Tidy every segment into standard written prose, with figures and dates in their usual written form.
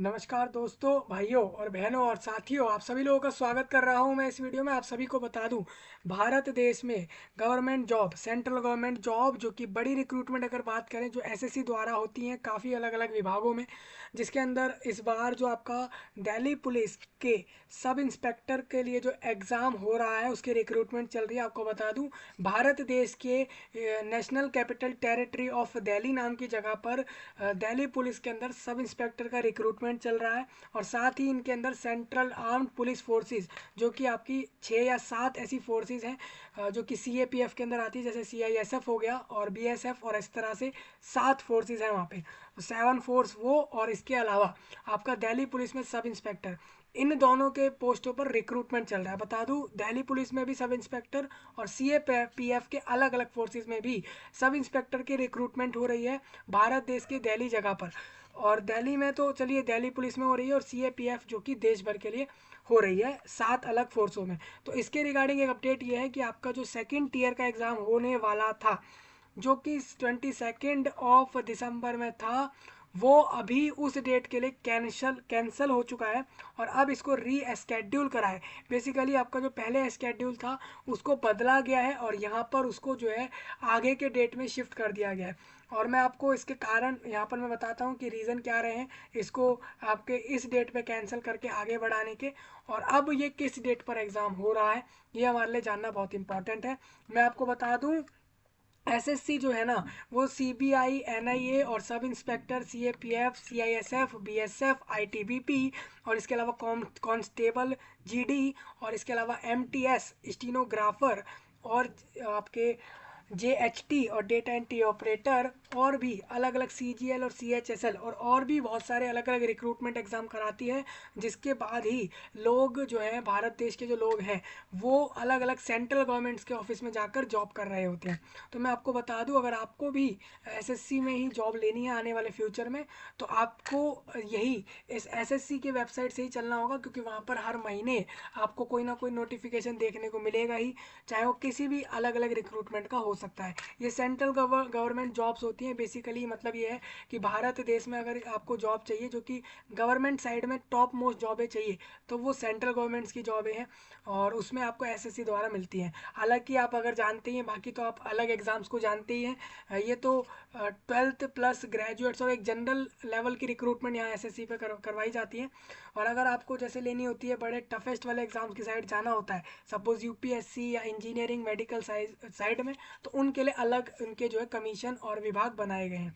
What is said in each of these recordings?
नमस्कार दोस्तों, भाइयों और बहनों और साथियों, आप सभी लोगों का स्वागत कर रहा हूं मैं इस वीडियो में। आप सभी को बता दूं, भारत देश में government job, central government job जो कि बड़ी रिक्रूटमेंट अगर बात करें जो एसएससी द्वारा होती हैं काफ़ी अलग अलग विभागों में, जिसके अंदर इस बार जो आपका दिल्ली पुलिस के सब इंस्पेक्टर के लिए जो एग्ज़ाम हो रहा है उसकी रिक्रूटमेंट चल रही है। आपको बता दूं, भारत देश के national capital territory of Delhi नाम की जगह पर दिल्ली पुलिस के अंदर सब इंस्पेक्टर का रिक्रूटमेंट चल रहा है। और साथ ही इनके अंदर सेंट्रल आर्म्ड पुलिस फोर्सेस जो कि आपकी 6 या 7 ऐसी फोर्सेस हैं जो कि सीएपीएफ के अंदर आती है, जैसे सीआईएसएफ हो गया और बीएसएफ, और इस तरह से 7 फोर्सेस हैं वहाँ पे। 7 फोर्स वो, और इसके अलावा आपका दिल्ली पुलिस में सब इंस्पेक्टर, इन दोनों के पोस्टों पर रिक्रूटमेंट चल रहा है। बता दूं, दिल्ली पुलिस में भी सब इंस्पेक्टर और सीएपीएफ के अलग अलग फोर्सेस में भी सब इंस्पेक्टर की रिक्रूटमेंट हो रही है भारत देश के दिल्ली जगह पर। और दिल्ली में तो चलिए दिल्ली पुलिस में हो रही है, और सीएपीएफ जो कि देश भर के लिए हो रही है 7 अलग फोर्सों में। तो इसके रिगार्डिंग एक अपडेट ये है कि आपका जो सेकंड टीयर का एग्ज़ाम होने वाला था, जो कि 22 दिसंबर में था, वो अभी उस डेट के लिए कैंसल हो चुका है और अब इसको री स्केड्यूल करा है। बेसिकली आपका जो पहले स्केड्यूल था उसको बदला गया है और यहाँ पर उसको जो है आगे के डेट में शिफ्ट कर दिया गया है। और मैं आपको इसके कारण यहाँ पर मैं बताता हूँ कि रीज़न क्या रहे हैं इसको आपके इस डेट पे कैंसिल करके आगे बढ़ाने के। और अब ये किस डेट पर एग्ज़ाम हो रहा है ये हमारे लिए जानना बहुत इंपॉर्टेंट है। मैं आपको बता दूँ, एसएससी जो है ना, वो सीबीआई, एनआईए और sub inspector, CAPF, CISF, BSF, ITBP और इसके अलावा कांस्टेबल, जीडी, और इसके अलावा एमटीएस, स्टीनोग्राफर, और आपके जेएचटी और डेटा एंट्री ऑपरेटर, और भी अलग अलग सीजीएल और सीएचएसएल और भी बहुत सारे अलग अलग रिक्रूटमेंट एग्जाम कराती है। जिसके बाद ही लोग जो हैं, भारत देश के जो लोग हैं, वो अलग अलग सेंट्रल गवर्नमेंट्स के ऑफिस में जाकर जॉब कर रहे होते हैं। तो मैं आपको बता दूं, अगर आपको भी एसएससी में ही जॉब लेनी है आने वाले फ्यूचर में, तो आपको यही इस एसएससी के वेबसाइट से ही चलना होगा, क्योंकि वहाँ पर हर महीने आपको कोई ना कोई नोटिफिकेशन देखने को मिलेगा ही, चाहे वो किसी भी अलग अलग रिक्रूटमेंट का हो सकता है। ये सेंट्रल गवर्नमेंट जॉब्स होती हैं। बेसिकली मतलब ये है कि भारत देश में अगर आपको जॉब चाहिए जो कि गवर्नमेंट साइड में टॉप मोस्ट जॉबें चाहिए, तो वो सेंट्रल गवर्नमेंट्स की जॉबें हैं और उसमें आपको एसएससी द्वारा मिलती हैं। हालांकि आप अगर जानते ही हैं, बाकी तो आप अलग एग्जाम्स को जानते ही हैं, ये तो 12th प्लस ग्रेजुएट्स और एक जनरल लेवल की रिक्रूटमेंट यहाँ एसएससी पे करवाई जाती है। और अगर आपको जैसे लेनी होती है बड़े टफेस्ट वाले एग्जाम्स की साइड जाना होता है, सपोज यूपीएससी या इंजीनियरिंग मेडिकल साइड में, तो उनके लिए अलग उनके जो है कमीशन और विभाग बनाए गए हैं।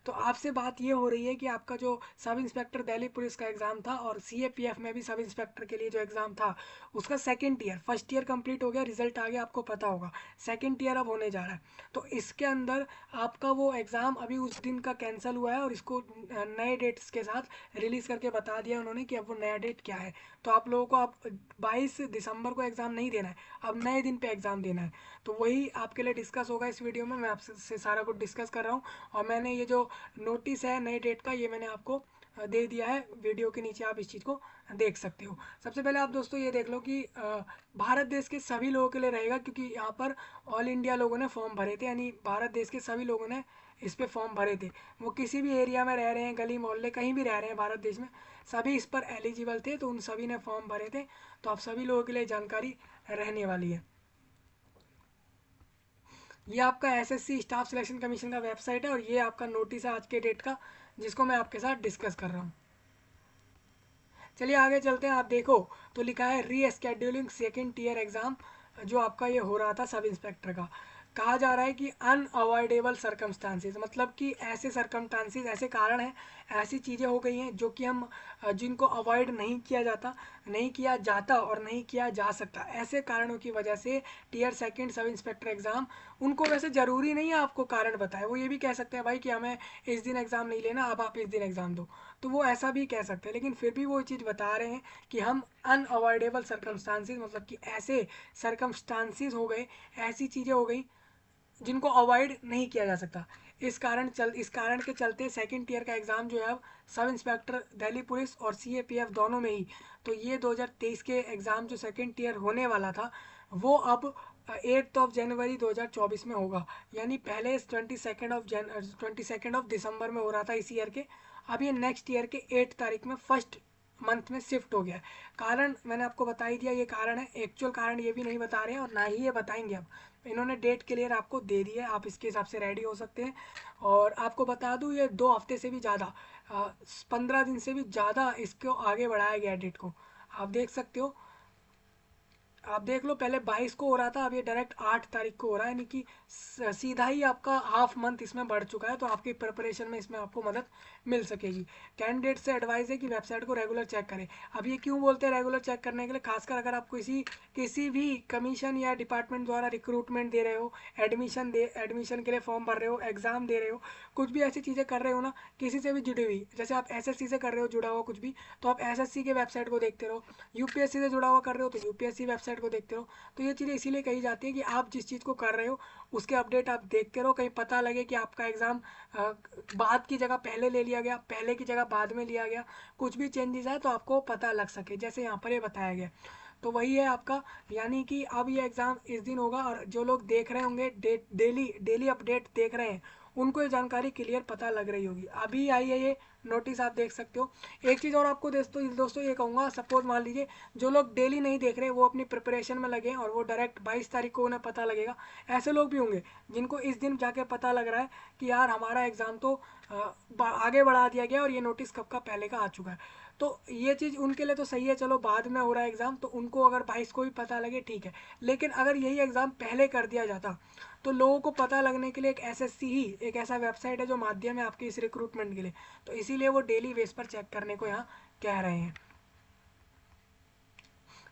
तो आपसे बात ये हो रही है कि आपका जो सब इंस्पेक्टर दिल्ली पुलिस का एग्ज़ाम था और सीएपीएफ में भी सब इंस्पेक्टर के लिए जो एग्ज़ाम था उसका second year, first year complete हो गया, रिजल्ट आ गया, आपको पता होगा। सेकंड ईयर अब होने जा रहा है। तो इसके अंदर आपका वो एग्ज़ाम अभी उस दिन का कैंसिल हुआ है और इसको नए डेट्स के साथ रिलीज़ करके बता दिया उन्होंने कि अब वो नया डेट क्या है। तो आप लोगों को अब 22 दिसंबर को एग्ज़ाम नहीं देना है, अब नए दिन पे एग्ज़ाम देना है। तो वही आपके लिए डिस्कस होगा इस वीडियो में। मैं आपसे सारा कुछ डिस्कस कर रहा हूँ और मैंने ये जो नोटिस है नए डेट का, ये मैंने आपको दे दिया है। वीडियो के नीचे आप इस चीज़ को देख सकते हो। सबसे पहले आप दोस्तों ये देख लो कि भारत देश के सभी लोगों के लिए रहेगा, क्योंकि यहाँ पर ऑल इंडिया लोगों ने फॉर्म भरे थे, यानी भारत देश के सभी लोगों ने इस पे फॉर्म भरे थे। वो किसी भी एरिया में रह रहे हैं, गली मोहल्ले कहीं भी रह रहे हैं भारत देश में, सभी इस पर एलिजिबल थे, तो उन सभी ने फॉर्म भरे थे। तो आप सभी लोगों के लिए जानकारी रहने वाली है। ये आपका एसएससी स्टाफ सिलेक्शन कमीशन का वेबसाइट है और ये आपका नोटिस है आज के डेट का, जिसको मैं आपके साथ डिस्कस कर रहा हूँ। चलिए आगे चलते हैं। आप देखो तो लिखा है री स्केड्यूलिंग सेकेंड टीयर एग्जाम, जो आपका ये हो रहा था सब इंस्पेक्टर का। कहा जा रहा है कि अनअवॉइडेबल सर्कमस्टांसेस, मतलब कि ऐसे सर्कमस्टांसेस, ऐसे कारण हैं, ऐसी चीज़ें हो गई हैं जो कि हम जिनको अवॉइड नहीं किया जाता और नहीं किया जा सकता। ऐसे कारणों की वजह से tier second sub inspector exam, उनको वैसे ज़रूरी नहीं है आपको कारण बताए, वो ये भी कह सकते हैं भाई कि हमें इस दिन एग्ज़ाम नहीं लेना, अब आप इस दिन एग्ज़ाम दो, तो वो ऐसा भी कह सकते हैं। लेकिन फिर भी वो चीज़ बता रहे हैं कि हम अनअवॉइडेबल सर्कमस्टांसेस, मतलब कि ऐसे सर्कमस्टांसेस हो गए, ऐसी चीज़ें हो गई जिनको अवॉइड नहीं किया जा सकता। इस कारण के चलते सेकंड ईयर का एग्ज़ाम जो है अब सब इंस्पेक्टर दिल्ली पुलिस और सीएपीएफ दोनों में ही, तो ये 2023 के एग्ज़ाम जो सेकंड ईयर होने वाला था वो अब 8 जनवरी 2024 में होगा, यानी पहले 22 दिसंबर में हो रहा था इस ईयर के, अब ये नेक्स्ट ईयर के 8 तारीख में फर्स्ट मंथ में शिफ्ट हो गया है। कारण मैंने आपको बता ही दिया, ये कारण है, एक्चुअल कारण ये भी नहीं बता रहे हैं और ना ही ये बताएंगे। अब इन्होंने डेट क्लियर आपको दे दी है, आप इसके हिसाब से रेडी हो सकते हैं। और आपको बता दूं, ये 2 हफ्ते से भी ज़्यादा, 15 दिन से भी ज़्यादा इसको आगे बढ़ाया गया डेट को, आप देख सकते हो। आप देख लो, पहले 22 को हो रहा था, अब ये डायरेक्ट 8 तारीख को हो रहा है, यानी कि सीधा ही आपका हाफ मंथ इसमें बढ़ चुका है। तो आपकी प्रिपरेशन में इसमें आपको मदद मिल सकेगी। कैंडिडेट से एडवाइस है कि वेबसाइट को रेगुलर चेक करें। अब ये क्यों बोलते हैं रेगुलर चेक करने के लिए? खासकर अगर आप किसी भी कमीशन या डिपार्टमेंट द्वारा रिक्रूटमेंट दे रहे हो, एडमिशन के लिए फॉर्म भर रहे हो, एग्जाम दे रहे हो, कुछ भी ऐसी चीज़ें कर रहे हो ना, किसी से भी जुड़ी हुई, जैसे आप एसएससी से कर रहे हो जुड़ा हुआ कुछ भी, तो आप एसएससी के वेबसाइट को देखते रहो। यूपीएससी से जुड़ा हुआ कर रहे हो तो यूपीएससी वेबसाइट को देखते रहो। तो ये चीज़ें इसीलिए कही जाती है कि आप जिस चीज़ को कर रहे हो उसके अपडेट आप देखते रहो। कहीं पता लगे कि आपका एग्ज़ाम बाद की जगह पहले ले लिया गया, पहले की जगह बाद में लिया गया, कुछ भी चेंजेस आए तो आपको पता लग सके, जैसे यहाँ पर ये बताया गया। तो वही है आपका, यानी कि अब ये एग्ज़ाम इस दिन होगा, और जो लोग देख रहे होंगे डेली डेली अपडेट देख रहे हैं, उनको ये जानकारी क्लियर पता लग रही होगी। अभी आई है ये नोटिस, आप देख सकते हो। एक चीज़ और आपको दोस्तों ये कहूँगा, सपोज मान लीजिए जो लोग डेली नहीं देख रहे, वो अपनी प्रिपरेशन में लगे और वो डायरेक्ट 22 तारीख को उन्हें पता लगेगा। ऐसे लोग भी होंगे जिनको इस दिन जाके पता लग रहा है कि यार हमारा एग्ज़ाम तो आगे बढ़ा दिया गया और ये नोटिस कब का पहले का आ चुका है। तो ये चीज़ उनके लिए तो सही है, चलो बाद में हो रहा है एग्ज़ाम, तो उनको अगर 22 को भी पता लगे ठीक है। लेकिन अगर यही एग्ज़ाम पहले कर दिया जाता तो लोगों को पता लगने के लिए एक एसएससी ही एक ऐसा वेबसाइट है जो माध्यम है आपके इस रिक्रूटमेंट के लिए। तो इसीलिए वो डेली बेस पर चेक करने को यहाँ कह रहे हैं।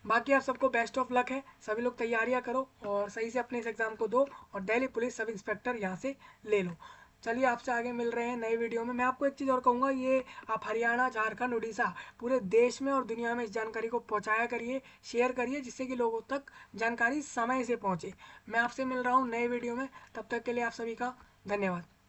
बाकी आप सबको बेस्ट ऑफ लक है, सभी लोग तैयारियां करो और सही से अपने इस एग्ज़ाम को दो और दिल्ली पुलिस सब इंस्पेक्टर यहाँ से ले लो। चलिए आपसे आगे मिल रहे हैं नए वीडियो में। मैं आपको एक चीज़ और कहूँगा, ये आप हरियाणा, झारखंड, उड़ीसा, पूरे देश में और दुनिया में इस जानकारी को पहुँचाया करिए, शेयर करिए, जिससे कि लोगों तक जानकारी समय से पहुँचे। मैं आपसे मिल रहा हूँ नए वीडियो में, तब तक के लिए आप सभी का धन्यवाद।